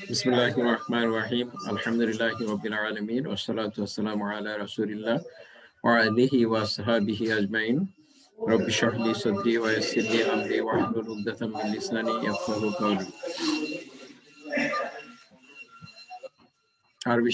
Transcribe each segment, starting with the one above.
Bismillahirrahmanirrahim. Alhamdulillahi Rabbil Alameen. Wassalatu wassalamu ala Rasulillah wa alihi wa ashabihi ajma'in. Rabbi shrah li sadri wa yassir li amri wahlul 'uqdatam min lisani yafqahu qawli. আরবি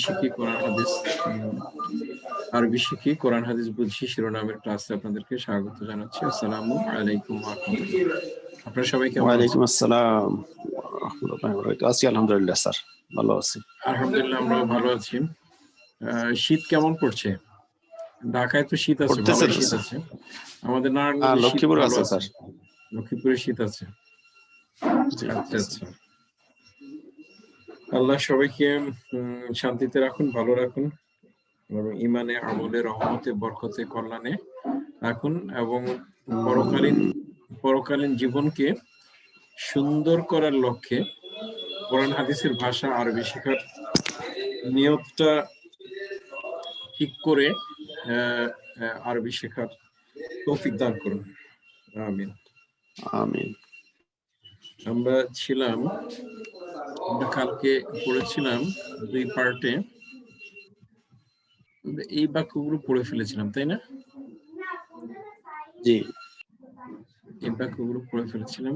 শিখি কোরআন হাদিস বুঝি শিরোনামের ক্লাসে আপনাদেরকে স্বাগত জানাচ্ছি। আসসালামু আলাইকুম ওয়া রাহমাতুল্লাহ। আপনারা সবাই কেমন আছেন? ওয়া আলাইকুম আসসালাম ওয়া রাহমাতুল্লাহি ওয়া বারাকাতুহু। আছি আলহামদুলিল্লাহ স্যার, ভালো আছি। আলহামদুলিল্লাহ, আমরা ভালো আছি। শীত কেমন পড়ছে? ঢাকায় তো শীত আছে, ভালো শীত আছে। আমাদের নারায়ণগঞ্জে লক্ষ্মীপুরে আছে স্যার। লক্ষ্মীপুরে শীত আছে। আচ্ছা আচ্ছা। আল্লাহ সবাইকে শান্তিতে রাখুন, ভালো রাখুন এবং ইমানে, আমলে, রহমতে, বরকতে, কল্যাণে রাখুন এবং পরকালীন জীবনকে সুন্দর করার লক্ষ্যে কোরআন হাদিসের ভাষা আরবি শেখার নিয়তটা ঠিক করে আরবি শেখার তৌফিক দান করুন, আমিন আমিন। আমরা কালকে পড়েছিলাম 2 পার্টে, এই বাক্যগুলো পড়ে ফেলেছিলাম, তাই না? জি, এই বাক্যগুলো পড়ে ফেলেছিলাম।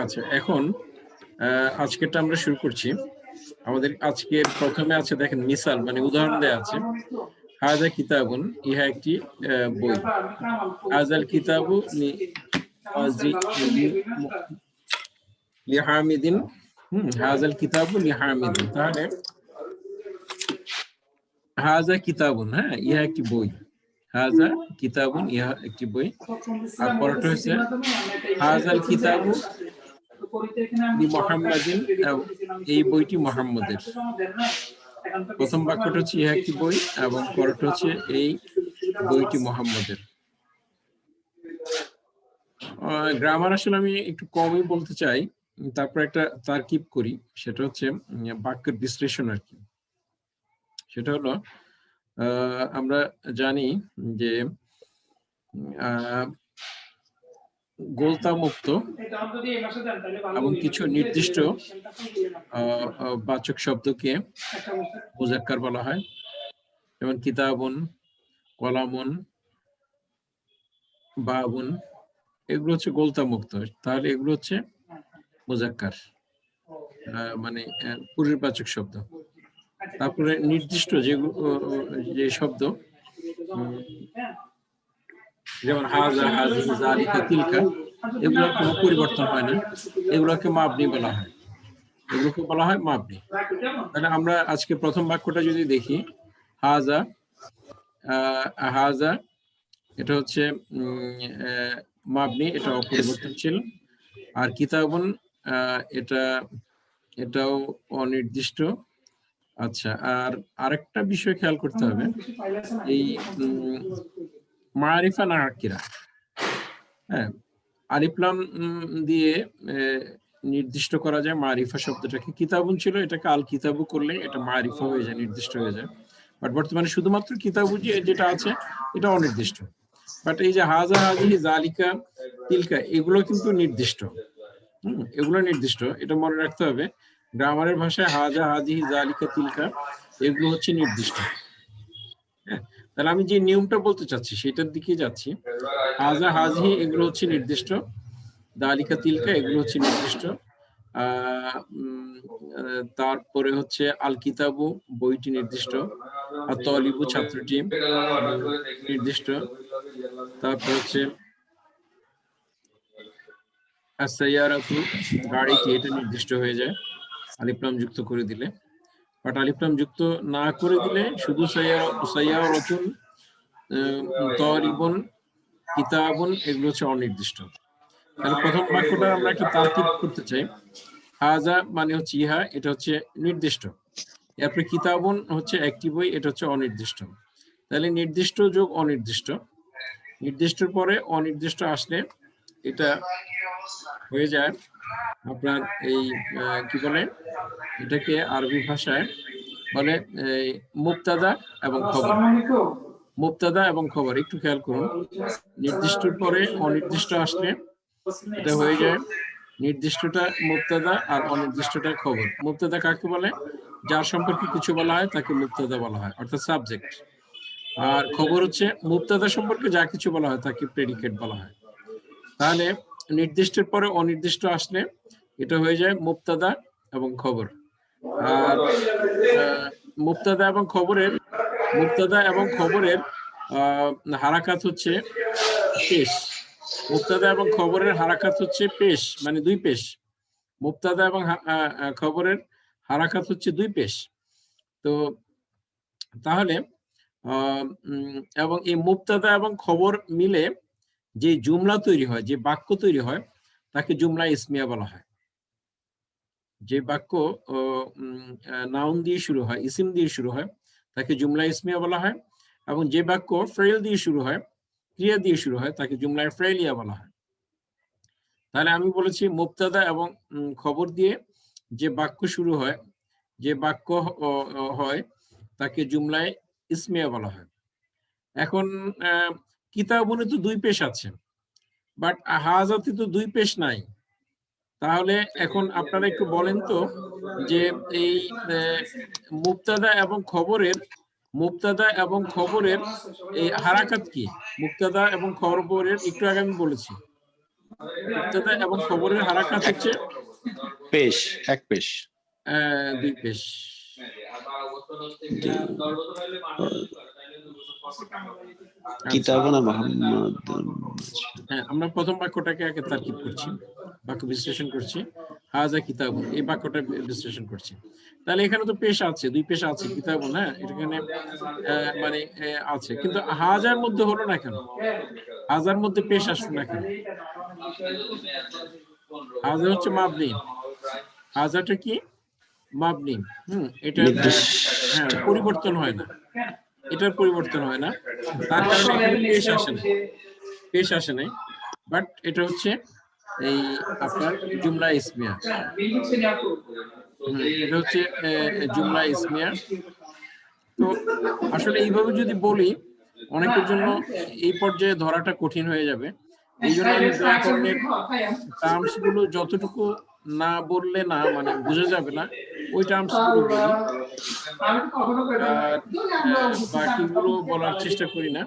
আচ্ছা, এখন আজকেরটা আমরা শুরু করছি। আমাদের আজকের প্রথমে আছে, দেখেন, মিসাল মানে উদাহরণ দেয়া আছে। হাযা কিতাবুন, ইহা একটি বই। হাযাল কিতাবু লিহামিদিন, হাযাল কিতাবু লিহামিদিন। তাহলে হাযা কিতাবুন, হ্যাঁ, ইহা একটি বই। হাযা কিতাবুন, ইহা একটি বই। আর পরটা হচ্ছে হাযাল কিতাবু লিমুহাম্মাদিন, এই বইটি মুহাম্মদের। প্রথম বাক্যটা হচ্ছে ইহা একটি বই এবং পরটা হচ্ছে এই বইটি মুহাম্মদের। গ্রামার আসলে আমি একটু কমই বলতে চাই, তারপর একটা তারকিব করি, সেটা হচ্ছে বাক্যের বিশ্লেষণ আর কি। সেটা হলো, আমরা জানি যে গোলতা মুক্ত এবং কিছু নির্দিষ্ট বাচক শব্দকে মুজাক্কার বলা হয়, যেমন কিতাবুন, কলামুন, বাবুন, এগুলো হচ্ছে গোলতা মুক্ত। তাহলে এগুলো হচ্ছে মুজাক্কার, মানে পুরুষবাচক শব্দ। তারপরে নির্দিষ্ট যে শব্দ, যেমন হাযা, হাযিহি, যালিকা, তিলকা, এগুলোর কোনো পরিবর্তন হয় না, এগুলোকে মাবনি বলা হয়, এগুলোকে বলা হয় মাবনি। তাহলে আমরা আজকে প্রথম বাক্যটা যদি দেখি, হাযা, হাযা এটা হচ্ছে মাবনি, এটা অপরিবর্তনশীল। আর কিতাবুন, এটাও অনির্দিষ্ট। আচ্ছা, আর আরেকটা বিষয় খেয়াল করতে হবে, এই মারিফা নাকিরা, হ্যাঁ, আলিফ লাম দিয়ে নির্দিষ্ট করা যায় মারিফা শব্দটাকে। কিতাবুন ছিল, এটাকে আল কিতাবু করলে এটা মারিফা হয়ে যায়, নির্দিষ্ট হয়ে যায়। বাট বর্তমানে শুধুমাত্র কিতাবু যেটা আছে এটা অনির্দিষ্ট। বাট এই যে হাযা, হাযিহি, যালিকা, তিলকা, এগুলো কিন্তু নির্দিষ্ট। এগুলো নির্দিষ্ট, এটা মনে রাখতে হবে। গ্রামারের ভাষায় হাযা, হাযিহি, যালিকা, তিলকা, এগুলো হচ্ছে নির্দিষ্ট। হ্যাঁ, তাহলে আমি যে নিয়মটা বলতে চাচ্ছি সেটার দিকে যাচ্ছি। হাযা, হাযিহি এগুলো হচ্ছে নির্দিষ্ট, যালিকা, তিলকা এগুলো হচ্ছে নির্দিষ্ট। তারপরে হচ্ছে আল কিতাবু, বইটি নির্দিষ্ট। আর তলিবু, ছাত্রটি নির্দিষ্ট। তারপর হচ্ছে as-sayyaratu, গাড়িটি, এটা নির্দিষ্ট হয়ে যায় আলিফ লাম যুক্ত করে দিলে। বাট আলিফ লাম যুক্ত না করে দিলে শুধু সাইয়ারাতুন, তালিবুন, কিতাবুন এগুলো হচ্ছে অনির্দিষ্ট। তাহলে প্রথম বাক্যটা আমরা একটু তারকিব করতে চাই। হাযা মানে হচ্ছে ইহা, এটা হচ্ছে নির্দিষ্ট। এরপরে কিতাবুন হচ্ছে একটি বই, এটা হচ্ছে অনির্দিষ্ট। তাহলে নির্দিষ্ট যোগ অনির্দিষ্ট, নির্দিষ্টর পরে অনির্দিষ্ট আসলে এটা হয়ে যায় আপনার এই কি বলে, এটাকে আরবি ভাষায় বলে মুবতাদা এবং খবর। মুবতাদা এবং খবর, একটু খেয়াল করুন, নির্দিষ্টর পরে অনির্দিষ্ট আসলে এটা হয়ে যায় নির্দিষ্টটা মুবতাদা আর অনির্দিষ্টটা খবর। মুবতাদা কাকে বলে? যার সম্পর্কে কিছু বলা হয় তাকে মুবতাদা বলা হয়, অর্থাৎ সাবজেক্ট। আর খবর হচ্ছে মুবতাদা সম্পর্কে যা কিছু বলা হয় তাকে প্রেডিকেট বলা হয়। তাহলে নির্দিষ্টের পরে অনির্দিষ্ট আসলে এটা হয়ে যায় মুবতাদা এবং খবর। আর মুবতাদা এবং খবরের হারাকাত হচ্ছে পেশ। মুবতাদা এবং খবরের হারাকাত হচ্ছে পেশ, মানে দুই পেশ। মুবতাদা এবং খবরের হারাকাত হচ্ছে দুই পেশ। তো তাহলে এবং এই মুবতাদা এবং খবর মিলে যে জুমলা তৈরি হয়, যে বাক্য তৈরি হয়, তাকে জুমলা ইসমিয়া বলা হয়। যে বাক্য নাউন দিয়ে শুরু হয়, ইসিম দিয়ে শুরু হয়, তাকে জুমলা ইসমিয়া বলা হয়। এবং যে বাক্য ফেল দিয়ে শুরু হয়, ক্রিয়া দিয়ে শুরু হয়, তাকে জুমলা ফেলিয়া বলা হয়। তাহলে আমি বলেছি মুবতাদা এবং খবর দিয়ে যে বাক্য শুরু হয়, যে বাক্য হয়, তাকে জুমলায় ইসমিয়া বলা হয়। এখন কিতাবুনে তো দুই পেশ আছে, বাট হাজাতে তো দুই পেশ নাই। তাহলে এখন আপনারা একটু বলেন তো যে এই মুবতাদা এবং খবরের এই হারাকাত কি? মুবতাদা এবং খবরের একটু আগে আমি বলেছি, মুবতাদা এবং খবরের হারাকাত হচ্ছে পেশ, এক পেশ, দুই পেশ। কিতাবুনা মুহাম্মাদ। হ্যাঁ, আমরা প্রথম বাক্যটাকে আগে তারকিব করছি, বাক্য বিশ্লেষণ করছি। হাজা কিতাবুন, এই বাক্যটা বিশ্লেষণ করছি। তাহলে এখানে তো পেশ আছে, দুই পেশ আছে, কিতাবুন, হ্যাঁ, এখানে মানে আছে, কিন্তু হাজার মধ্যে হলো না কেন? হাজার মধ্যে পেশ আসলো না কেন? হাজা হচ্ছে মাবনি, হাজাটা কি? মাবনি। এটা হ্যাঁ, পরিবর্তন হয় না, এটার পরিবর্তন হয় না, তার কারণে এখানে পেশ আসে নাই, বাট এটা হচ্ছে এই আপনার জুমলা ইসমিয়া। এটা হচ্ছে জুমলা ইসমিয়া। তো আসলে এইভাবে যদি বলি অনেকের জন্য এই পর্যায়ে ধরাটা কঠিন হয়ে যাবে। এই জন্য আমি ব্যাকরণের টার্মস গুলো যতটুকু না বললে না মানে বোঝা যাবে না, ওই টার্মস গুলো বলি, আর বাকিগুলো বলার চেষ্টা করি না।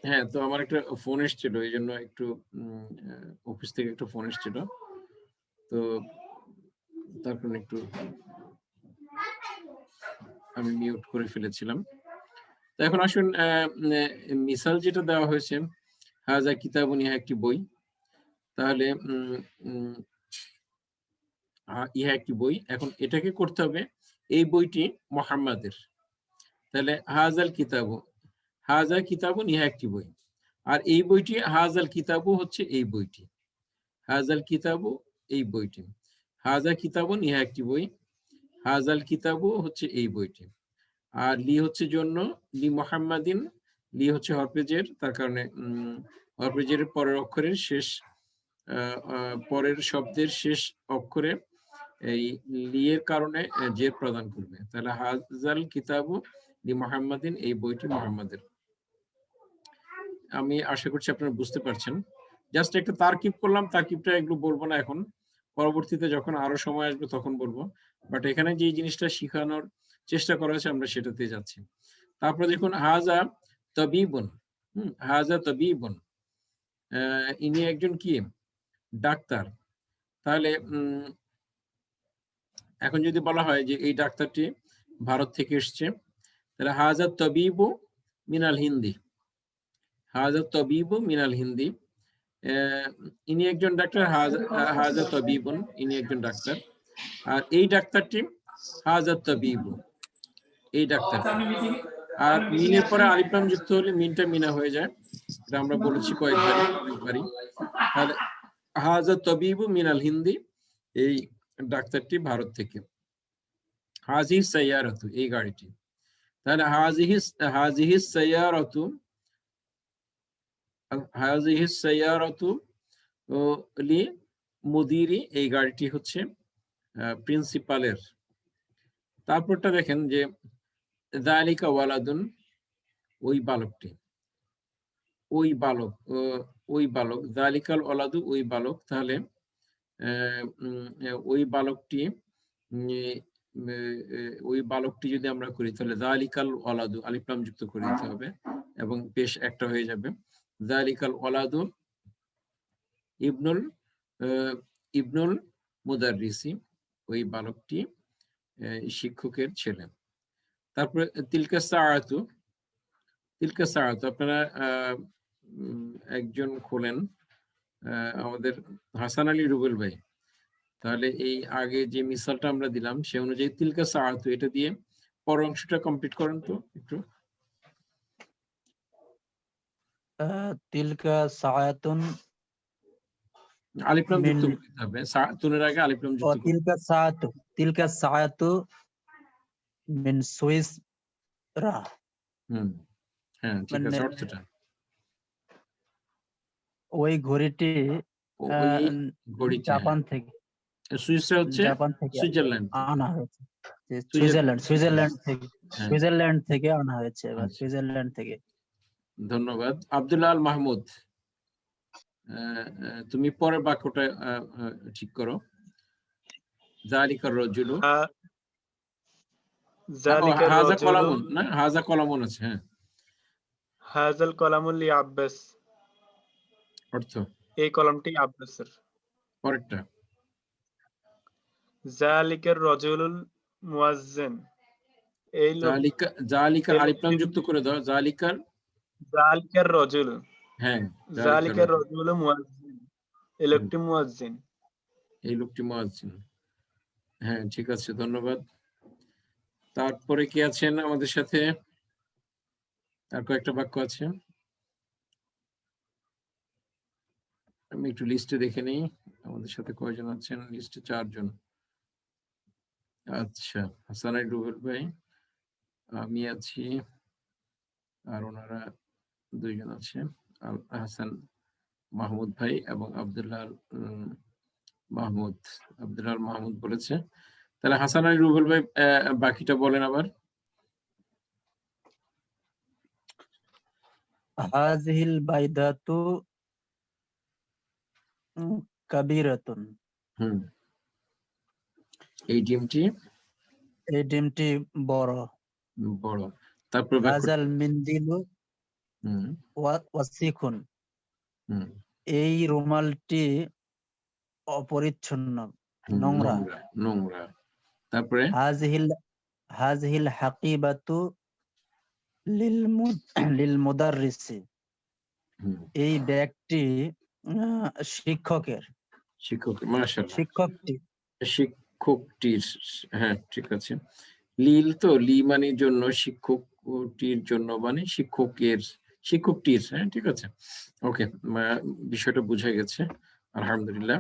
হ্যাঁ, তো আমার একটা ফোন এসেছিল, এই জন্য একটু অফিস থেকে একটা ফোন এসেছিল, তো তার কারণে একটু আমি মিউট করে ফেলেছিলাম। তো এখন আসুন, মিসাল যেটা দেওয়া হয়েছে, হাজা কিতাবুন, ইহা একটি বই। তাহলে ইহা একটি বই, এখন এটাকে করতে হবে এই বইটি মুহাম্মাদের। তাহলে হাজাল কিতাবু, হাজা কিতাবুন, ইহা একটি বই, আর এই বইটি হাজাল কিতাবু হচ্ছে এই বইটি, হাজাল কিতাবু এই বইটি, হাজা কিতাবুন, ইহা একটি বই, হাজাল কিতাবু হচ্ছে এই বইটি। আর লি হচ্ছে জন্য, লি মুহাম্মাদিন, লি হচ্ছে হরফেজের, তার কারণে হরফেজের পরের অক্ষরের শেষ, পরের শব্দের শেষ অক্ষরে এই লিয়ের কারণে জের প্রদান করবে। তাহলে হাজাল কিতাবু লি মুহাম্মাদিন, এই বইটি মুহাম্মাদের। আমি আশা করছি আপনারা বুঝতে পারছেন। জাস্ট একটা তারকিব করলাম, তারকিবটা এগুলো বলবো না এখন, পরবর্তীতে যখন আরো সময় আসবে তখন বলবো। বাট এখানে যে জিনিসটা শিখানোর চেষ্টা করা হয়েছে আমরা সেটাতে যাচ্ছি। তারপরে দেখুন হাজা তাবিবুন, হাজা তাবিবুন, ইনি একজন কি? ডাক্তার। তাহলে এখন যদি বলা হয় যে এই ডাক্তারটি ভারত থেকে এসছে, তাহলে হাজা তাবিবু মিনাল হিন্দি, হাজা তাবিবু মিনাল হিন্দি, ইনি একজন ডাক্তার, হাজা তাবিবুন, ইনি একজন ডাক্তার। আর এই ডাক্তারটি হাজা তাবিবু, এই ডাক্তারটি। আর মিনের পরে আলিফ লাম যুক্ত হলে মিনটা মিনা হয়ে যায়, এটা আমরা বলেছি অনেকবারই। তাহলে হাজা তাবিবু মিনাল হিন্দি, এই ডাক্তারটি ভারত থেকে। হাজিহি সাইয়ারাতু, এই গাড়িটি। তাহলে হাজিহি সাইয়ারাতু, হাজিহি সাইয়ারাতু লি মুদিরি, এই গাড়িটি হচ্ছে প্রিন্সিপালের। তারপরটা দেখেন যে যালিকা ওয়ালাদুন, ওই বালকটি, ওই বালক, ওই বালক, যালিকাল ওয়ালাদু, ওই বালক। তাহলে ওই বালকটি, ওই বালকটি যদি আমরা করি তাহলে যালিকাল ওয়ালাদু আলিফ লাম যুক্ত করে দিতে হবে এবং পেশ একটা হয়ে যাবে। যালিকাল ওয়ালাদু ইবনুল মুদাররিসি, ওই বালকটি শিক্ষকের ছেলে। তারপরে তিলকা সাআতু, তিলকা সাআতু আপনারা একজন খোলেন, আমাদের হাসান আলী রুবেল ভাই। তাহলে এই আগে যে মিসালটা আমরা দিলাম সে অনুযায়ী তিলকা সাআতু, এটা দিয়ে পর অংশটা কমপ্লিট করেন তো একটু। তিলকা সাআতুন, আলিফ লাম যুক্ত করতে হবে, সাআতুনের আগে আলিফ লাম যুক্ত করতে হবে। তিলকা সাআতু মিন সুইস রা। হ্যাঁ ঠিক আছে, অর্থটা ওই ঘড়িটি জাপান থেকে, সুইসরা হচ্ছে জাপান থেকে সুইজারল্যান্ড আনা হয়েছে। সুইজারল্যান্ড থেকে আনা হয়েছে, এবার সুইজারল্যান্ড থেকে। ধন্যবাদ। আব্দুল্লাহ আল মাহমুদ, তুমি পরের বাক্যটা ঠিক করো। যালিকার রাজুলু, হাযা কলামুন, না হাযা কলামুন আছে, হ্যাঁ। হাযাল কলামু লি আব্বাস, অর্থ এই কলমটি আব্বাসের। পরেরটা যালিকার রাজুলুল মুয়াজ্জিন, এই লোক, জালিকার আলিফ লাম যুক্ত করে দাও। জালিকার রাজুল, হ্যাঁ, যালিকার রাজুল মুয়াজ্জিন, এই লোকটি মুয়াজ্জিন। এই লোকটি মুয়াজ্জিন, হ্যাঁ ঠিক আছে, ধন্যবাদ। তারপরে কি আছেন আমাদের সাথে? আর কয়েকটা বাক্য আছে, আমি একটু লিস্টে দেখে নেই আমাদের সাথে কয়জন আছেন। লিস্টে 4 জন। আচ্ছা, হাসান আলী রুবেল ভাই, আমি আছি, আর ওনারা 2 জন আছে, হাসান মাহমুদ ভাই এবং আব্দুল্লাহ মাহমুদ বলেছে। তাহলে হাসান আলী রুবেল ভাই বাকিটা বলেন আবার। হাযিহিল বাইদাতু কাবীরাতুন, এই ডিমটি বড়। তারপর হাযাল মিনদিলু ওয়াসিখুন, এই রুমালটি অপরিচ্ছন্ন, নোংরা। তারপরে হাযিহিল হাকিবাতু লিল মুদাররিসি, এই ব্যাগটি শিক্ষকের। মাশাআল্লাহ, শিক্ষকটির, হ্যাঁ ঠিক আছে। লিল তো, লি মানে জন্য, শিক্ষকটির জন্য মানে শিক্ষকটির, হ্যাঁ ঠিক আছে, ওকে, বিষয়টা বুঝা গেছে, আলহামদুলিল্লাহ।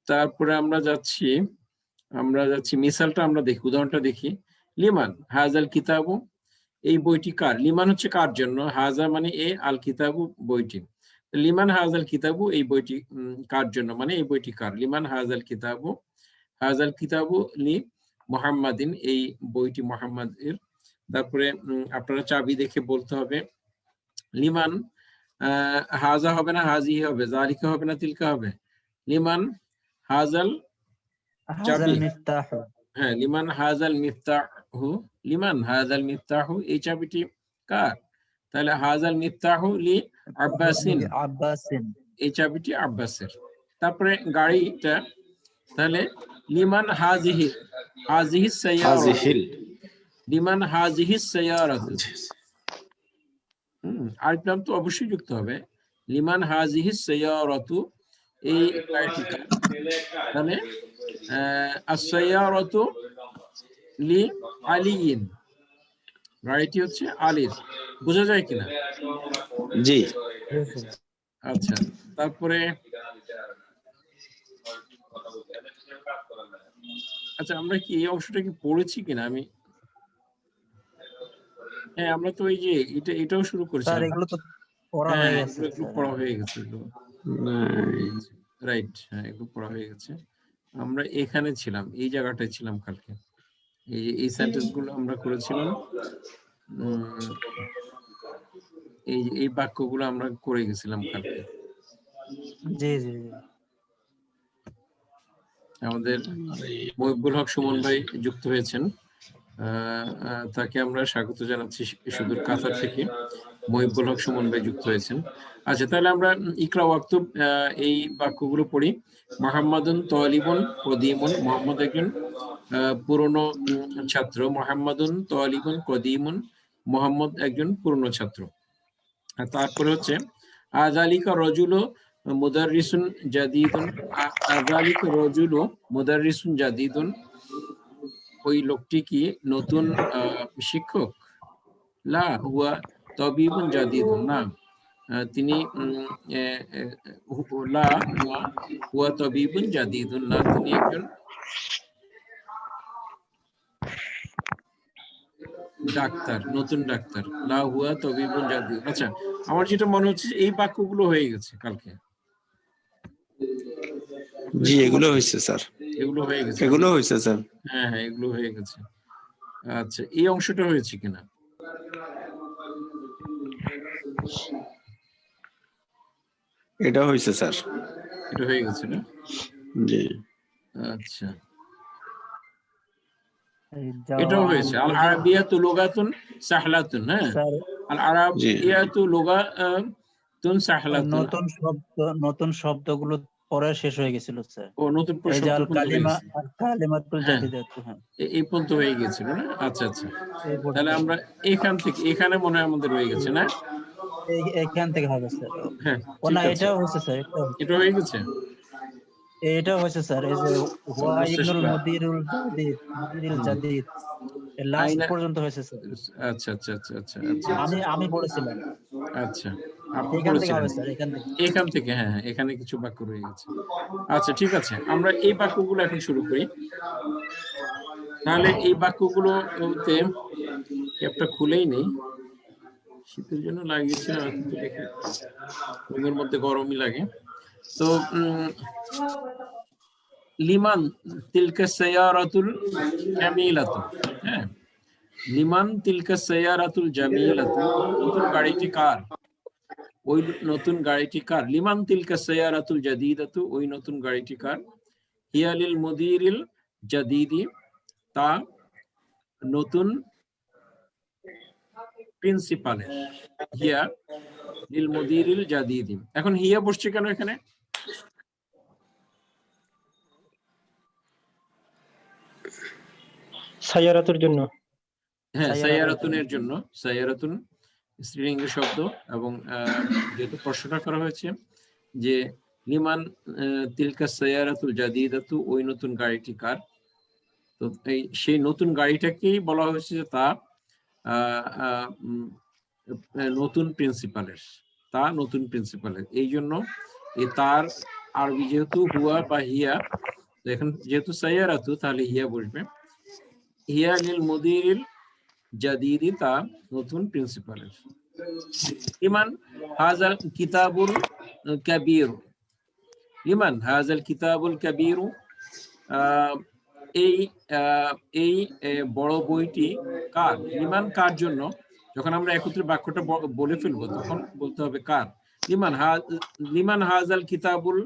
তারপরে আমরা যাচ্ছি মিসালটা আমরা দেখি, উদাহরণটা দেখি। লিমান হাযাল কিতাবু, এই বইটি কার? লিমান হচ্ছে কার জন্য, হাযা মানে এ, আল কিতাবু বইটি। লিমান হাযাল কিতাবু, এই বইটি কার জন্য মানে এই বইটি কার? লিমান হাযাল কিতাবু লি মুহাম্মাদিন, এই বইটি মুহাম্মাদের। তারপরে আপনারা চাবি দেখে বলতে হবে লিমান, হাযা হবে না হাযিহি হবে, যালিকা হবে না তিলকা হবে? লিমান হাযাল চাবি, হ্যাঁ, লিমান হাযাল মিফতাহু, এই চাবিটি কার? তাহলে হাযাল মিফতাহু লি আব্বাসিন, এই চাবিটি আব্বাসের। তারপরে গাড়িটা, তাহলে লিমান হাযিহিস সাইয়ারাতু, লিমান হাযিহিস সাইয়ারাতু, আলিফ লাম তো অবশ্যই যুক্ত হবে। লিমান হাযিহিস সাইয়ারাতু এই গাড়িটি কার? তাহলে আস-সাইয়ারাতু লি আলিয়িন, গাড়িটি হচ্ছে আলীর। বোঝা যায় কিনা? জি আচ্ছা, তারপরে আচ্ছা আমরা কি এই অংশটা কি পড়েছি কিনা? আমি হ্যাঁ, আমরা তো এই যে এটাও শুরু স্যার করেছিলাম। এগুলো তো পড়া হ্যাঁ, হয়ে গেছে এগুলো স্যার। পড়া হয়ে গেছে, এগুলো নাই। রাইট। হ্যাঁ, এগুলো পড়া হয়ে গেছে। আমরা এখানে ছিলাম, এই জায়গাটায় ছিলাম কালকে। এই সেন্টেন্স গুলো আমরা করেছিলাম। এই বাক্যগুলো আমরা করে গেছিলাম কালকে। জি জি জি। আমাদের মহিবুল হক সুমন ভাই যুক্ত হয়েছেন, তাকে আমরা স্বাগত জানাচ্ছি সুদূর কাতার থেকে। মহিবুল হক সুমন ভাই যুক্ত হয়েছেন। আচ্ছা, তাহলে আমরা ইকরা ওয়াক্তুব এই বাক্যগুলো পড়ি। মুহাম্মাদুন তালিবুন কদিমুন, মুহাম্মদ একজন পুরনো ছাত্র। মুহাম্মাদুন তালিবুন কদিমুন, মুহাম্মদ একজন পুরনো ছাত্র। আর তারপরে হচ্ছে আযালিকা রাজুলু মুদাররিসুন জাদীদুন, আযালিকা রাজুলু মুদাররিসুন জাদীদুন, ওই লোকটি কি নতুন শিক্ষক? লা হুয়া তাবিবুন জাদীদুন, না তিনি লা হুয়া তাবিবুন জাদীদুন, না তিনি একজন ডাক্তার, নতুন ডাক্তার। লা হুয়া তাবিবুন জাদীদ। আচ্ছা, আমার যেটা মনে হচ্ছে এই বাক্যগুলো হয়ে গেছে কালকে। জি এগুলো হয়েছে স্যার, এগুলো হয়ে গেছে। এগুলো হয়েছে স্যার। হ্যাঁ হ্যাঁ, এগুলো হয়ে গেছে। আচ্ছা, এই অংশটা হয়েছে কিনা? এটা হয়েছে স্যার। এটা হয়ে গেছে না? জি আচ্ছা, এই এটাও যাওয়া হয়েছে। আল আরাবিয়াতু লুগাতুন সাহলাতুন, হ্যাঁ, স্যার আল আরাবিয়াতু লুগাতুন সাহলাতুন। নতুন শব্দগুলো পড়া শেষ হয়ে গেছিল স্যার। ও, নতুন এই যে আল শব্দ হয়ে কালিমা গেছে। আর কালিমাতুল হ্যাঁ, জাদিদাতু, হ্যাঁ এই পর্যন্ত হয়ে গিয়েছিল না? আচ্ছা আচ্ছা, এই তাহলে পর্যন্ত। আমরা এখান থেকে এখানে মনে হয় আমাদের হয়ে গেছে না? এইখান থেকে হবে স্যার। হ্যাঁ, ও ঠিক না, আছে, এটাও হয়েছে স্যার, এটা হয়ে গেছে। এটাও হয়েছে স্যার। এই যে হুয়া ইবনুল মুস্তাশফা। মুদিরুল জাদিদ লাস্ট আইনা। পর্যন্ত হয়েছে স্যার। আচ্ছা আচ্ছা আচ্ছা আচ্ছা আচ্ছা আচ্ছা আমি বলেছিলাম। আচ্ছা, আপনি এখান থেকে বলেছিলেন। হবে স্যার, এখান থেকে। এখান থেকে, হ্যাঁ হ্যাঁ, এখানে কিছু বাক্য রয়ে গেছে। আচ্ছা, ঠিক আছে, আমরা এই বাক্যগুলো এখন শুরু করি। তাহলে এই বাক্যগুলোতে ক্যাপটা খুলেই নেই, শীতের জন্য লাগিয়েছিলাম, এখন তো দেখি রুমের মধ্যে গরমই লাগে। তো লিমান তিলকা সাইয়ারাতুল জামিলাতু, হ্যাঁ, লিমান তিলকা সাইয়ারাতুল জামিলাতু, নতুন গাড়িটি কার? ওই নতুন গাড়িটি কার? লিমান তিলকা সাইয়ারাতুল জাদীদাতু, ওই নতুন গাড়িটি কার? হিয়া লিল মুদিরিল জাদীদি, তা নতুন প্রিন্সিপালের। হিয়া লিল মুদিরিল জাদীদি, এখন হিয়া বসছে কেন এখানে? সাইয়ারাতুর জন্য। হ্যাঁ, সাইয়ারাতুল সাইয়ারাতুনের জন্য। সাইয়ারাতুন স্ত্রীলিঙ্গ শব্দ, এবং যেহেতু প্রশ্নটা করা হয়েছে যে লিমান তিলকা সাইয়ারাতুল জাদীদাতু, ওই নতুন গাড়িটি কার, তো সেই নতুন গাড়িটাকেই বলা হয়েছে যে তা নতুন প্রিন্সিপালের, তা নতুন প্রিন্সিপালের। এই জন্য তার আরবি যেহেতু হুয়া বা হিয়া, এখন যেহেতু সাইয়ারাতু তাহলে হিয়া বসবে। হিয়া লিল মুদিরিল জাদীদি, তা নতুন প্রিন্সিপালের। লিমান হাযাল কিতাবুল কাবীর, লিমান হাযাল কিতাবুল কাবীর, এই বড় বইটি কার? লিমান কার জন্য? যখন আমরা একত্রে বাক্যটা বলে ফেলবো তখন বলতে হবে কার। লিমান হাযাল কিতাবুল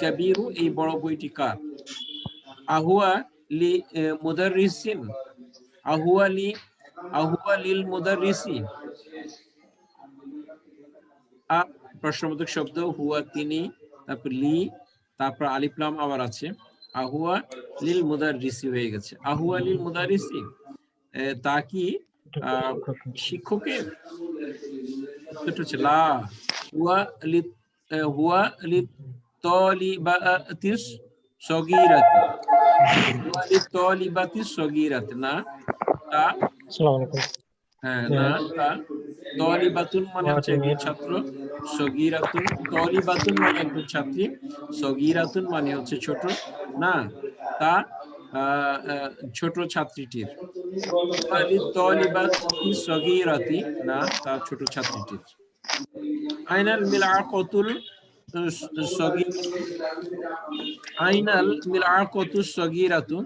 কাবীর, এই বড় বইটি কার? আহুয়া লি মুদাররিসিন, আহুয়া লিল মুদাররিসি। প্রশ্নবোধক শব্দ, হুয়া তিনি, তারপর লি, তারপর আলিফ লাম আবার আছে। আহুয়া লিল মুদাররিসি হয়ে গেছে। আহুয়া লিল মুদাররিসি, তা কি শিক্ষকের? উত্তরটা হচ্ছে লা হুয়া লি তলিবাতিস সগীরাতি ওয়ালিদ তলিবাতিস সগীরাতি না তা আসসালামু আলাইকুম। হ্যাঁ না তা তলিবাতুন মানে হচ্ছে একজন ছাত্র সগীরাতুন তলিবাতুন মানে একজন ছাত্রী সগীরাতুন মানে হচ্ছে ছোট না তা ছোট ছাত্রীটির ওয়ালিদ তলিবাতি সগীরাতি না তা ছোট ছাত্রীটির আইনাল মিলআকাতুল সগীর আইনাল মিলআকাতুস সগীরাতু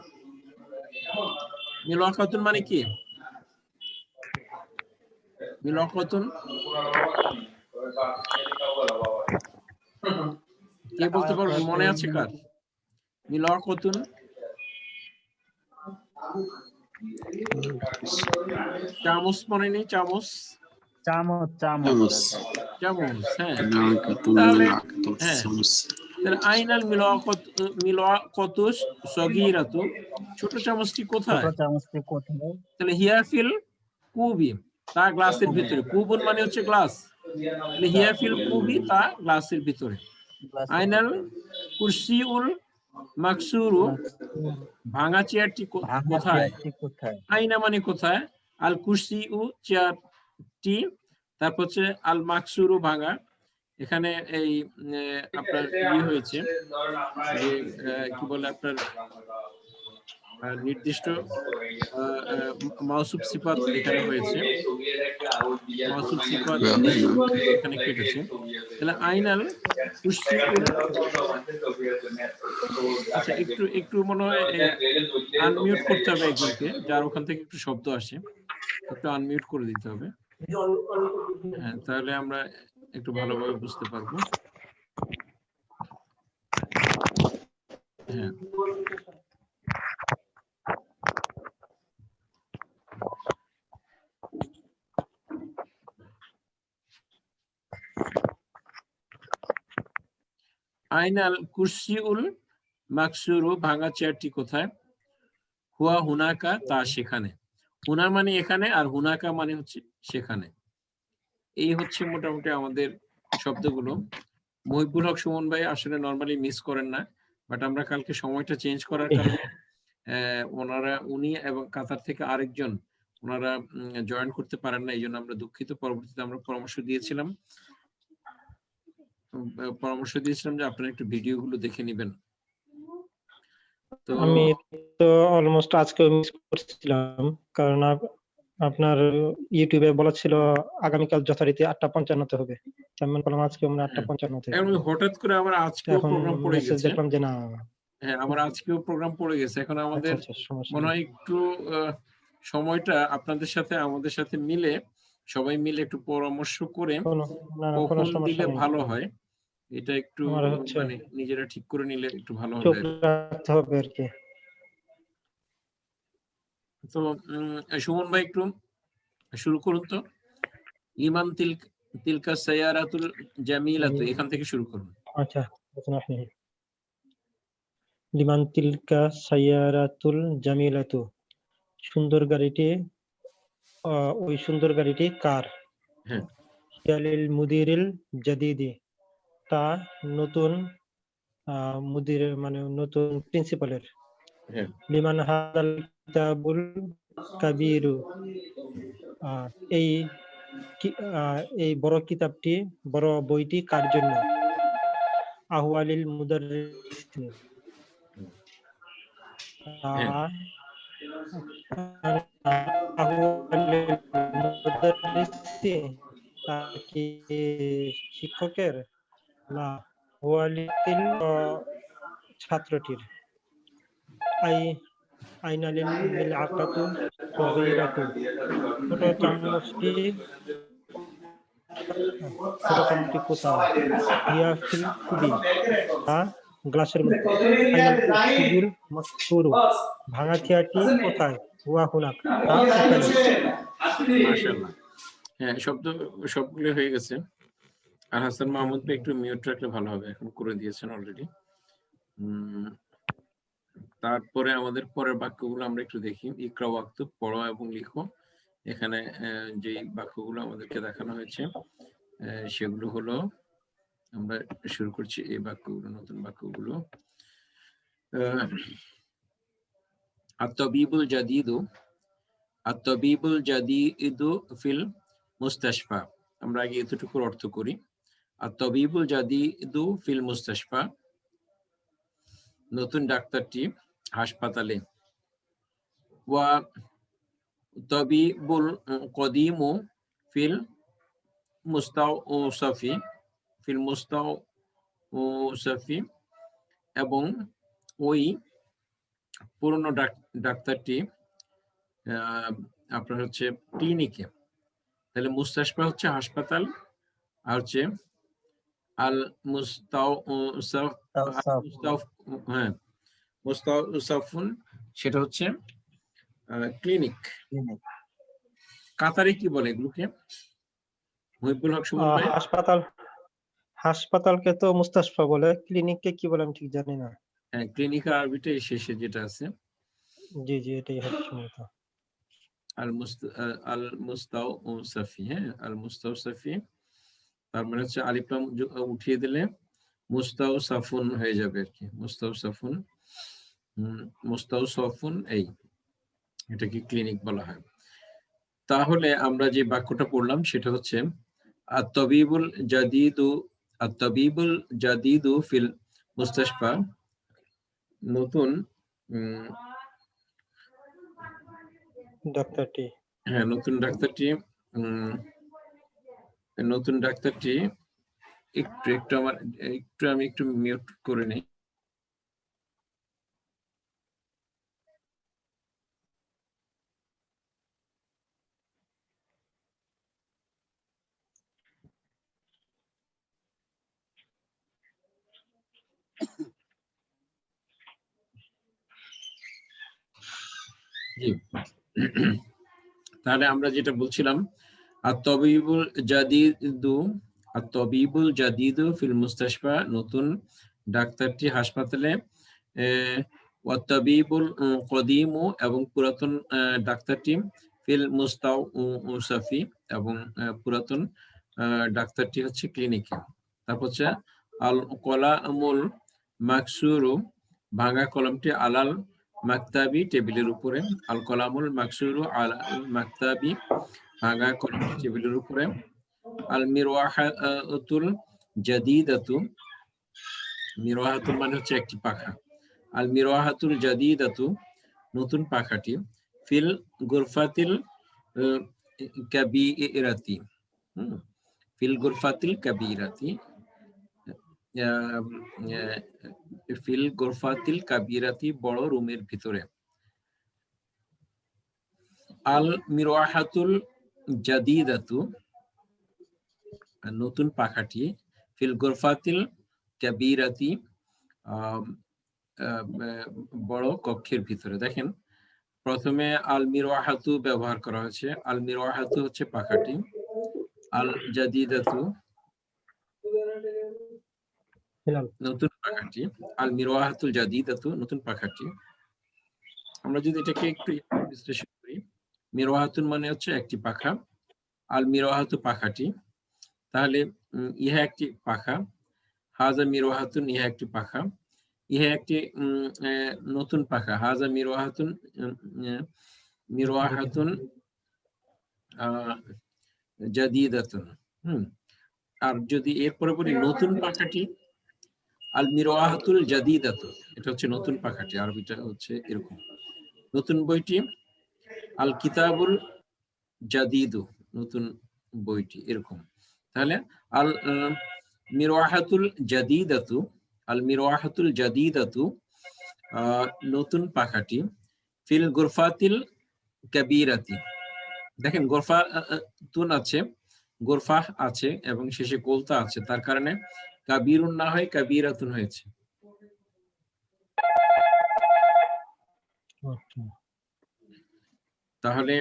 মিলআকাতুন মানে কি মিলআকাতুন কে বলতে পারবেন মনে আছে কার মিলআকাতুন চামচ মনে নেই চামচ চামচ চামচ চামচ হ্যাঁ তাহলে তাহলে আইনাল মিলআকাতুস সগীরাতু ছোট চামচটি কোথায় ছোট চামচটি কোথায় তাহলে হিয়া ফিল কুবি তা গ্লাসের ভিতরে কুবুন মানে হচ্ছে গ্লাস তাহলে হিয়া ফিল কুবি তা গ্লাসের ভিতরে আইনাল কুরসিউল মাকসুরু ভাঙা চেয়ারটি কোথায় আইনা মানে কোথায় আল কুরসিউ চেয়ারটি তারপর হচ্ছে আল মাকসুরু ভাঙা এখানে এই আপনার কি হয়েছে যে কি বলে আপনার নির্দিষ্ট মাউসুফ সিফাত এখানে হয়েছে মাউসুফ সিফাত এখানে কেটেছে তাহলে আইনাল কুরসিউল আচ্ছা একটু মনে হয় আনমিউট করতে হবে একজনকে যার ওখান থেকে একটু শব্দ আসে একটু আনমিউট করে দিতে হবে হ্যাঁ তাহলে আমরা একটু ভালোভাবে বুঝতে পারবো হ্যাঁ আইনাল কুরসিউল মাকসুরু ভাঙা চেয়ারটি কোথায় হুয়া হুনাকা তা সেখানে হুনা মানে এখানে আর হুনাকা মানে হচ্ছে সেখানে এই হচ্ছে মোটামুটি আমাদের শব্দগুলো মহিবুল হক সুমন ভাই আসলে নরমালি মিস করেন না বাট আমরা কালকে সময়টা চেঞ্জ করার কারণে উনি এবং কাতার থেকে আরেকজন ওনারা জয়েন করতে পারেন না এই জন্য আমরা দুঃখিত পরবর্তীতে আমরা পরামর্শ দিয়েছিলাম যে আপনারা একটু ভিডিওগুলো দেখে নেবেন তো আমি তো অলমোস্ট আজকে মিস করছিলাম কারণ আপনার ইউটিউবে বলা ছিল আগামীকাল যথারীতি 8:55 হবে আমি মনে করলাম আজকে আমরা 8:55 থেকে এখন হঠাৎ করে আমার আজকেও প্রোগ্রাম পড়ে গেছে দেখলাম যে না হ্যাঁ আমার আজকেও প্রোগ্রাম পড়ে গেছে এখন আমাদের মনে হয় একটু সময়টা আপনাদের সাথে আমাদের সাথে মিলে সবাই মিলে একটু পরামর্শ করে কখন দিলে ভালো হয় এটা একটু মানে নিজেরা ঠিক করে নিলে একটু ভালো হবে আর কি তো সুমন ভাই একটু শুরু করুন তো লিমান তিলকা সায়ারাতুল জামিলাতু এখান থেকে শুরু করুন আচ্ছা লিমান তিলকা সায়ারাতুল জামিলাতু সুন্দর গাড়িটি ওই সুন্দর গাড়িটি কার হ্যাঁ ইয়ালিল মুদিরিল জাদিদি তা নতুন মুদির মানে নতুন প্রিন্সিপালের লিমান হাদাল কিতাবুল কাবীরু এই বড় কিতাবটি বড় বইটি কার জন্য আহওয়ালিল মুদাররিসিন শিক্ষকের না ওয়ালিদিল ছাত্রটির আইনালিল মিলআকাতু সগীরাতু ছোট চামচটি কোথায় হিয়া ফিল কুবি গ্লাসের মধ্যে আইনাল কুরসিউল মাকসুরু ভাঙা চেয়ারটি কোথায় হুয়া হুনাকা মাশাআল্লাহ হ্যাঁ সবগুলো হয়ে গেছে আর হাসান মাহমুদ ভাই একটু মিউট রাখলে ভালো হবে এখন করে দিয়েছেন অলরেডি তারপরে আমাদের পরের বাক্যগুলো আমরা একটু দেখি ইকরা ওয়াক্তুব পড়ো এবং লিখো এখানে যে বাক্যগুলো আমাদেরকে দেখানো হয়েছে সেগুলো হলো আমরা শুরু করছি এই বাক্যগুলো, নতুন বাক্যগুলো। আত-তাবিবুল জাদিদু, আত-তাবিবুল জাদিদু ফিল মুস্তাশফা। আমরা আগে এতটুকুর অর্থ করি। আত-তাবিবুল জাদিদু ফিল মুস্তাশফা, নতুন ডাক্তারটি হাসপাতালে। ওয়া তাবিবুল কদিমু ফিল মুস্তাওসাফি, ফিল মুস্তাওসাফি, এবং ওই পুরনো ডাক্তারটি আপনার হচ্ছে ক্লিনিকে। তাহলে মুস্তাশফা হচ্ছে হাসপাতাল, আর হচ্ছে আল মুস্তাওসাফ, হ্যাঁ মুস্তাওসাফুন সেটা হচ্ছে ক্লিনিক। কাতারে কি বলে এগুলোকে? মহিবুল হক সুমন ভাই। হাসপাতালকে তো মুস্তাশফা বলে, ক্লিনিককে কি বলে আমি ঠিক জানি না। হ্যাঁ, ক্লিনিক আরবিটা শেষে যেটা আছে। জি জি, এটাই হচ্ছে সম্ভবত। আল মুস্তাওসাফি, হ্যাঁ আল মুস্তাওসাফি, তার মানে হচ্ছে আলিফ লাম উঠিয়ে দিলে মুস্তাওসাফুন হয়ে যাবে আর কি। মুস্তাওসাফুন, মুস্তাওসাফুন, এই এটাকে ক্লিনিক বলা হয়। তাহলে আমরা যে বাক্যটা পড়লাম সেটা হচ্ছে আত-তাবিবুল জাদিদু, আত-তাবিবুল জাদিদু ফিল মুস্তাশফা, নতুন ডাক্তারটি, হ্যাঁ নতুন ডাক্তারটি, নতুন ডাক্তারটি আমি একটু মিউট করে নিই। জি, তাহলে আমরা যেটা বলছিলাম, আত-তাবিবুল জাদিদু, আত-তাবিবুল জাদিদু ফিল মুস্তাশফা, নতুন ডাক্তারটি হাসপাতালে। ওয়াত-তাবিবুল কদিমু, এবং পুরাতন ডাক্তারটি, ফিল মুস্তাওসাফি, এবং পুরাতন ডাক্তারটি হচ্ছে ক্লিনিকে। তারপর হচ্ছে আল কলামুল মাকসুরু, ভাঙা কলমটি, আলাল মাকতাবি, টেবিলের উপরে। আল কলামুল মাকসুরু আলাল মাকতাবি, ভাঙা কলমটি টেবিলের উপরে। আল মিরওয়াহাতুল জাদিদাতু, মিরওয়াহাতুল মানে হচ্ছে একটি পাখা। আল মিরওয়াহাতুল জাদিদাতু, নতুন পাখাটি। ফিল গুরফাতিল কাবীরাতি, ফিল গুরফাতিল কাবীরাতি, ফিল গুরফাতিল কাবীরাতি, বড় রুমের ভিতরে। আল মিরওয়াহাতুল জাদিদাতু, নতুন পাখাটি। ফিল গুরফাতিল কাবীরাতি, বড় কক্ষের ভিতরে। দেখেন প্রথমে আল মিরওয়াহাতু ব্যবহার করা হয়েছে। আল মিরওয়াহাতু হচ্ছে পাখাটি, আল জাদিদাতু নতুন পাখাটি, আল মিরওয়াহাতুল জাদিদাতু নতুন পাখাটি। আমরা যদি এটাকে একটু বিশ্লেষণ করি, মিরওয়াহাতুন মানে হচ্ছে একটি পাখা, আল মিরওয়াহাতু পাখাটি, তাহলে ইহা একটি পাখা, হাজা মিরওয়াহাতুন ইহা একটি পাখা, ইহা একটি নতুন পাখা, হাজা মিরওয়াহাতুন, মিরওয়াহাতুন জাদিদাতুন। আর যদি এরপরে বলি নতুন পাখাটি, আল মিরওয়াহাতুল জাদিদাতু, এটা হচ্ছে নতুন পাখাটি, আরবিটা হচ্ছে এরকম। নতুন বইটি, আল কিতাবুল জাদিদু, নতুন বইটি, এরকম। তাহলে আল মিরওয়াহাতুল জাদিদাতু, আল মিরওয়াহাতুল জাদিদাতু, নতুন পাখাটি। ফিল গুরফাতিল কাবীরাতি, দেখেন গোরফাতুন আছে, গোরফা আছে এবং শেষে কোলতা আছে, তার কারণে কাবীরুন না হয় কাবীরাতুন হয়েছে। তাহলে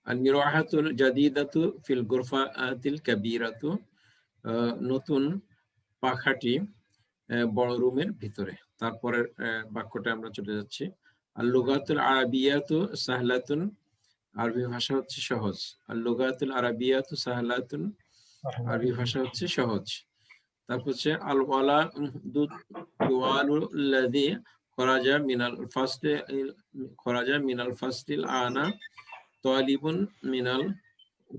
আল মিরওয়াহাতুল জাদিদাতু ফিল গুরফাতিল কাবীরাতু, নতুন পাখাটি বড় রুমের ভিতরে। তারপরের বাক্যটা আমরা চলে যাচ্ছি। আল লুগাতুল আরাবিয়াতু সাহলাতুন আরবি ভাষা হচ্ছে সহজ। আর লুগাতুল আরাবিয়াতু সাহলাতুন, আরবি ভাষা হচ্ছে সহজ। তারপর হচ্ছে আল ওয়ালাদু তুওয়ালুল্লাযী খরাজা মিনাল ফাসলিল আনা তালিবুন মিনাল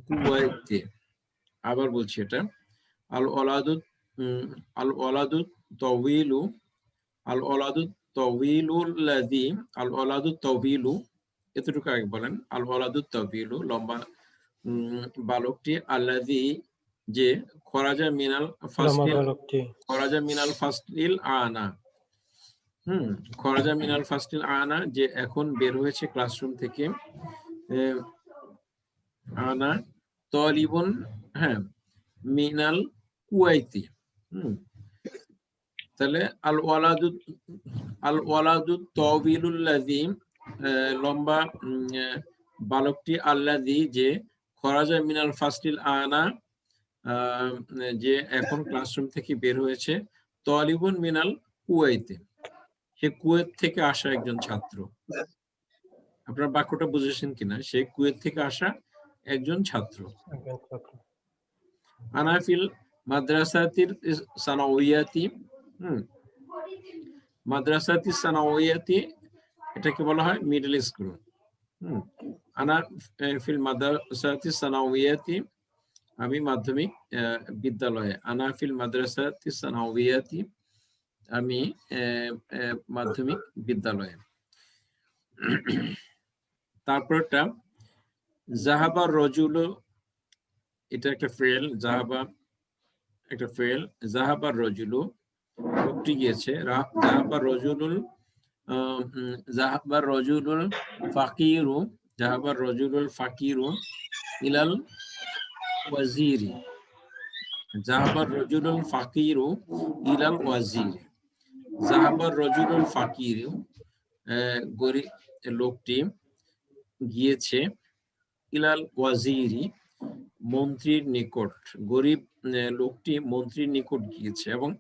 কুওয়াইতি। আবার বলছি এটা, আল ওয়ালাদু তাওয়িলু, আল ওয়ালাদু তাওয়িলুল্লাযী, আল ওয়ালাদু তাওয়িলু, এতটুকু আগে বলেন, আল ওয়ালাদু তাওয়িলু লম্বা বালকটি, আল্লাযী যে, খরাজা মিনাল ফাসলিল আনা, খরাজা মিনাল ফাসলিল আনা যে এখন বের হয়েছে ক্লাসরুম থেকে, আনা তালিবুন, হ্যাঁ, মিনাল কুওয়াইতি। তাহলে আল ওয়ালাদু তাওয়িলুল্লাযী লম্বা বালকটি, আল্লাযী যে, খরাজা মিনাল ফাসলিল আনা যে এখন ক্লাসরুম থেকে বের হয়েছে, তালিবুন মিনাল কুওয়াইতি সে কুয়েত থেকে আসা একজন ছাত্র। আপনার বাক্যটা বুঝেছেন কিনা? সে কুয়েত থেকে আসা একজন ছাত্র। আনাফিল মাদ্রাসাতির সানাউইয়াতি, মাদ্রাসাতি সানাউইয়াতি এটাকে বলা হয় মিডল স্কুল। আনা ফিল মাদ্রাসাতি সানাউইয়াতি, আমি মাধ্যমিক বিদ্যালয়ে, আনা ফিল মাদ্রাসাতি সানাউইয়াতি, আমি মাধ্যমিক বিদ্যালয়ে। তারপরটা জাহাবা রজুলু, এটা একটা ফেল, জাহাবা একটা ফেল, জাহাবা রজুলু লোকটি গিয়েছে, জাহাবা রজুলুল, জাহাবা রজুলুল ফাকিরু, জাহাবা রজুলুল ফাকিরু ইলাল ওয়াজিরি, জাহাবা রজুলুল ফাকিরু ইলাল ওয়াজিরি, জাহাবা রজুলুল ফাকিরু গরিব লোকটি গিয়েছে, ইলাল ওয়াজিরি মন্ত্রীর নিকট, গরিব লোকটি মন্ত্রীর নিকট গিয়েছে। এবং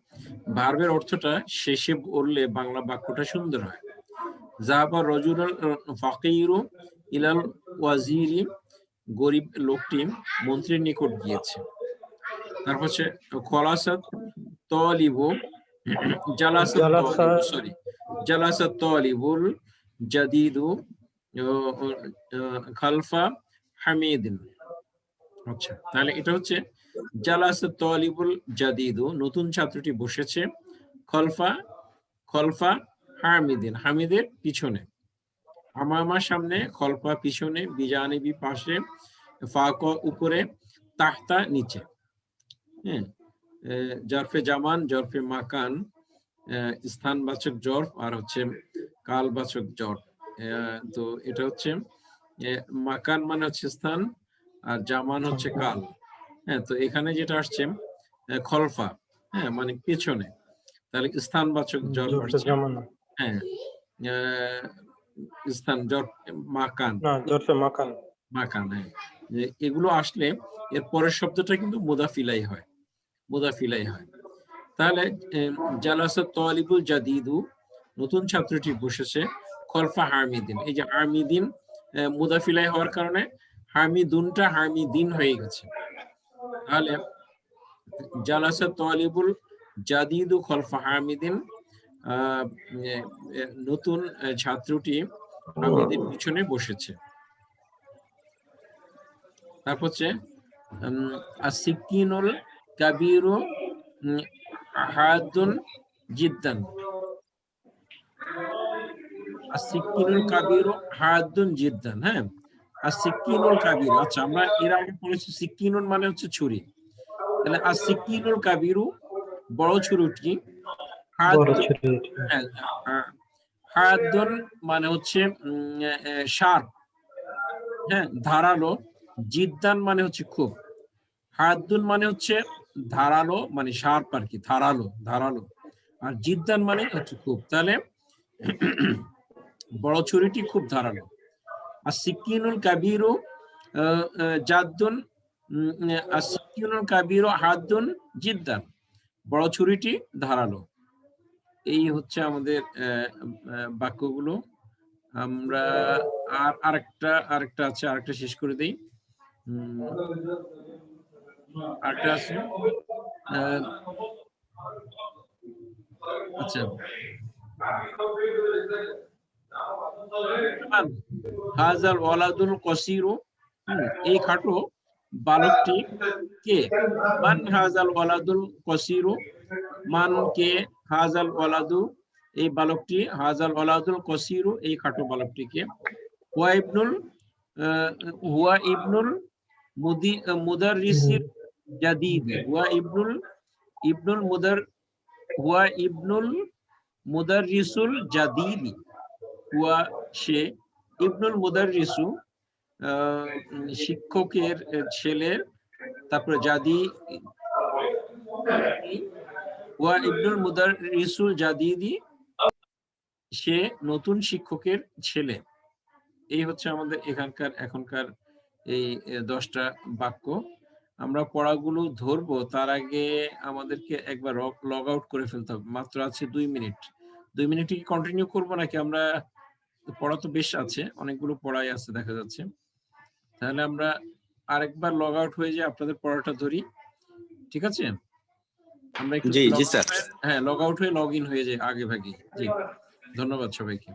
ভার্বের অর্থটা শেষে বললে বাংলা বাক্যটা সুন্দর হয়। জাহাবা রজুলুল ফাকিরু ইলাল ওয়াজিরি, গরিব লোকটি মন্ত্রীর নিকট গিয়েছে। তারপর হচ্ছে খলাসাত তালিবু, জালাসাত তালিবুল জাদিদু খালফা হামিদিন। আচ্ছা, তাহলে এটা হচ্ছে জালাসাত তালিবুল জাদিদু, নতুন ছাত্রটি বসেছে, খলফা হামিদিন, হামিদের পিছনে, আমামা সামনে, খলফা পিছনে, বিজানিবি পাশে, ফাকা উপরে, তাহতা নিচে। হ্যাঁ, জরফে জামান, জরফে মাকান, স্থানবাচক জরফ, আর হচ্ছে কালবাচক জরফ। তো এটা হচ্ছে মাকান মানে হচ্ছে স্থান, আর জামান হচ্ছে কাল। হ্যাঁ, তো এখানে যেটা আসছে খলফা, হ্যাঁ, মানে পেছনে, তাহলে স্থানবাচক জরফ আসছে। হ্যাঁ, স্থান জরফ মাকান, মাকান, হ্যাঁ, এগুলো আসলে এর পরের শব্দটা কিন্তু মুদাফিলাই হয়, মুদাফিলাই হয়। তাহলে জালাসাত তালিবুল জাদিদু, নতুন ছাত্রটি বসেছে, খলফা হামিদিন, এই যে হামিদিন মুদাফিলাই হওয়ার কারণে হামিদুনটা হামিদিন হয়ে গেছে। তাহলে জালাসাত তালিবুল জাদিদু খলফা হামিদিন, নতুন ছাত্রটি হামিদের পিছনে বসেছে। তারপর হচ্ছে আসিকিনুল কাবিরু হাদুন জিদ্দান, আসিকিনুল কাবিরু হাদুন জিদ্দান। হ্যাঁ, আসিকিনুল কাবিরু, আচ্ছা আমরা এর আগে পড়েছি সিকিনুন মানে হচ্ছে ছুরি, তাহলে আসিকিনুল কাবিরু বড় ছুরিটি, হাদুন মানে হচ্ছে শার্প, হ্যাঁ, ধারালো, জিদ্দান মানে হচ্ছে খুব, হাদুন মানে হচ্ছে ধারালো, মানে শার্প আর কি, ধারালো, ধারালো, আর জিদ্দান মানে হচ্ছে খুব। তাহলে বড় ছুরিটি খুব ধারালো। আর সিকিনুল কাবিরু জাদ্দুন, আর সিকিনুল কাবিরু হাদুন জিদ্দান, বড় ছুরিটি ধারালো। এই হচ্ছে আমাদের বাক্যগুলো। আমরা আরেকটা আছে, আরেকটা শেষ করে দেই। আরেকটা আছে, আচ্ছা, হাজাল ওয়ালাদুল কসিরু, এই খাটো বালকটি কে? মান হাজাল ওয়ালাদুল কসিরু, মান কে? হাজাল ওয়ালাদু, এই বালকটি, হাজাল ওয়ালাদুল কসিরু, এই খাটো বালকটি কে? হুয়া ইবনুল মুদাররিসির জাদিদ, হুয়া ইবনুল মুদাররিসুল জাদিদি, হুয়া সে, ইবনুল মুদাররিসু শিক্ষকের ছেলে, তারপরে জাদি, হুয়া ইবনুল মুদাররিসুল জাদিদি, সে নতুন শিক্ষকের ছেলে। এই হচ্ছে আমাদের এখনকার এই 10টা বাক্য। আমরা পড়াগুলো ধরবো, তার আগে আমাদেরকে একবার লগ আউট করে ফেলতে হবে। মাত্র আছে 2 মিনিট। 2 মিনিটে কি কন্টিনিউ করবো নাকি? আমরা পড়া তো বেশ আছে, অনেকগুলো পড়াই আছে দেখা যাচ্ছে। তাহলে আমরা আরেকবার লগ আউট হয়ে যায়, আপনাদের পড়াটা ধরি, ঠিক আছে? আমরা একটু জি স্যার। হ্যাঁ, লগ আউট হয়ে লগ ইন হয়ে যায় আগে ভাগে। জি, ধন্যবাদ সবাইকে।